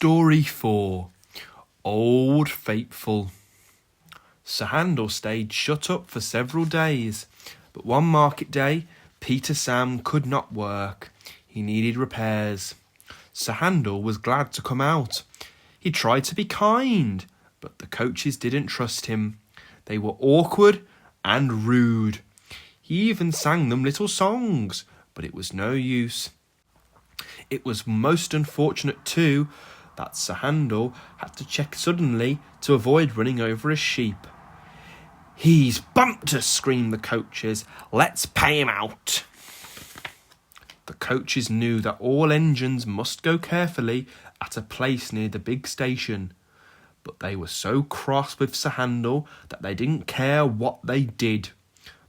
Story 4. Old Faithful. Sir Handel stayed shut up for several days, but one market day, Peter Sam could not work. He needed repairs. Sir Handel was glad to come out. He tried to be kind, but the coaches didn't trust him. They were awkward and rude. He even sang them little songs, but it was no use. It was most unfortunate too that Sir Handel had to check suddenly to avoid running over a sheep. "He's bumped us," screamed the coaches. "Let's pay him out." The coaches knew that all engines must go carefully at a place near the big station, but they were so cross with Sir Handel that they didn't care what they did.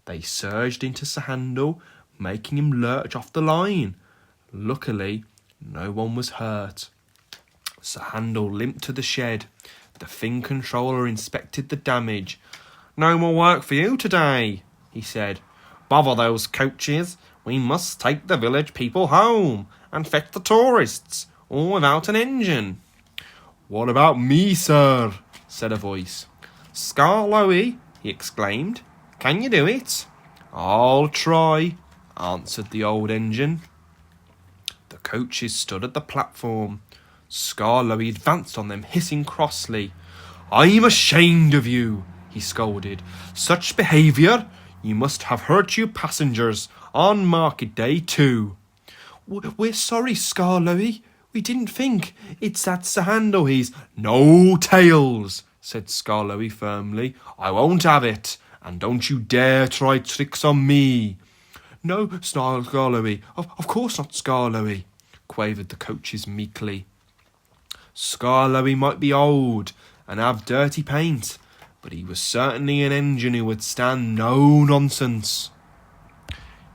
They surged into Sir Handel, making him lurch off the line. Luckily, no one was hurt. Sir Handel limped to the shed. The Thing Controller inspected the damage. "No more work for you today," he said. "Bother those coaches. We must take the village people home and fetch the tourists, all without an engine." "What about me, sir?" said a voice. "Scarloey," he exclaimed. "Can you do it?" "I'll try," answered the old engine. The coaches stood at the platform. Scarloey advanced on them, hissing crossly. "I'm ashamed of you," he scolded. "Such behaviour! You must have hurt you passengers on market day too." "We're sorry, Scarloey. We didn't think. It's that Sir Handel, he's—" "No tales," said Scarloey firmly. "I won't have it, and don't you dare try tricks on me." "No, snarled Scarloey. Of course not, Scarloey," quavered the coaches meekly. Scarloey might be old and have dirty paint, but he was certainly an engine who would stand no nonsense.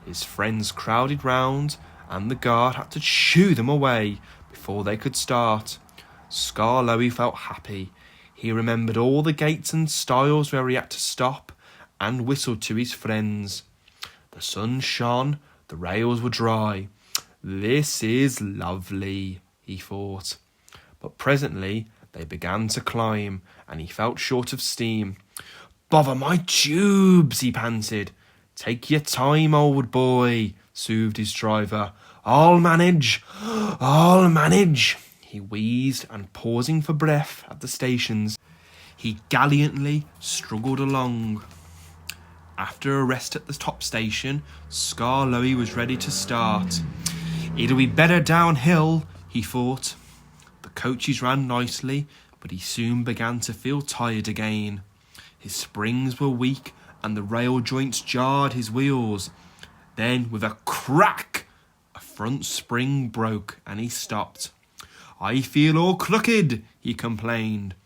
His friends crowded round, and the guard had to shoo them away before they could start. Scarloey felt happy. He remembered all the gates and stiles where he had to stop, and whistled to his friends. The sun shone, the rails were dry. "This is lovely," he thought. But presently they began to climb, and he felt short of steam. "Bother my tubes," he panted. "Take your time, old boy," soothed his driver. I'll manage. He wheezed, and pausing for breath at the stations, he gallantly struggled along. After a rest at the top station, Scarloey was ready to start. "It'll be better downhill," he thought. The coaches ran nicely, but he soon began to feel tired again. His springs were weak, and the rail joints jarred his wheels. Then, with a crack, a front spring broke, and he stopped. "I feel all crooked," he complained.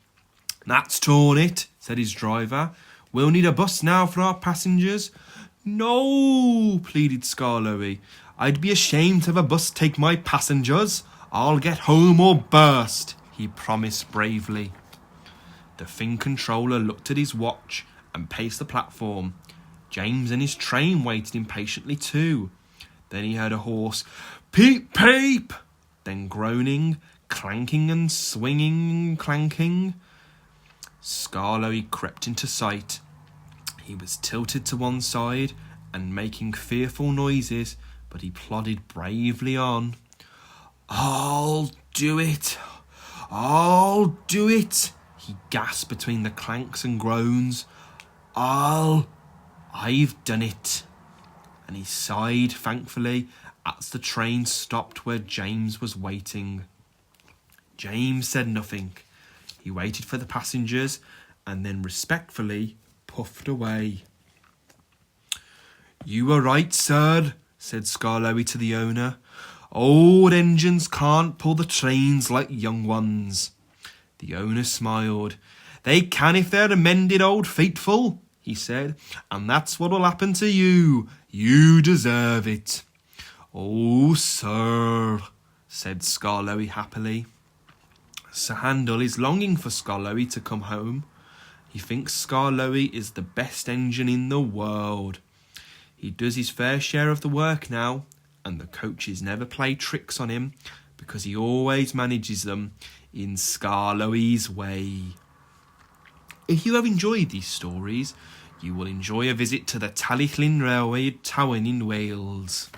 "That's torn it," said his driver. "We'll need a bus now for our passengers." "No," pleaded Scarloey. "I'd be ashamed to have a bus take my passengers. I'll get home or burst," he promised bravely. The Thing Controller looked at his watch and paced the platform. James and his train waited impatiently too. Then he heard a hoarse "peep, peep," then groaning, clanking and swinging and clanking. Scarloey crept into sight. He was tilted to one side and making fearful noises, but he plodded bravely on. I'll do it, he gasped between the clanks and groans. I've done it. And he sighed thankfully as the train stopped where James was waiting. James said nothing. He waited for the passengers and then respectfully puffed away. "You were right, sir," said Scarloey to the owner. "Old engines can't pull the trains like young ones." The owner smiled. "They can if they're mended, old faithful," he said, "and that's what'll happen to you. You deserve it." "Oh, sir," said Scarloey happily. Sir Handel is longing for Scarloey to come home. He thinks Scarloey is the best engine in the world. He does his fair share of the work now, and the coaches never play tricks on him, because he always manages them in Scarloey's way. If you have enjoyed these stories, you will enjoy a visit to the Tallyclyn Railway Town in Wales.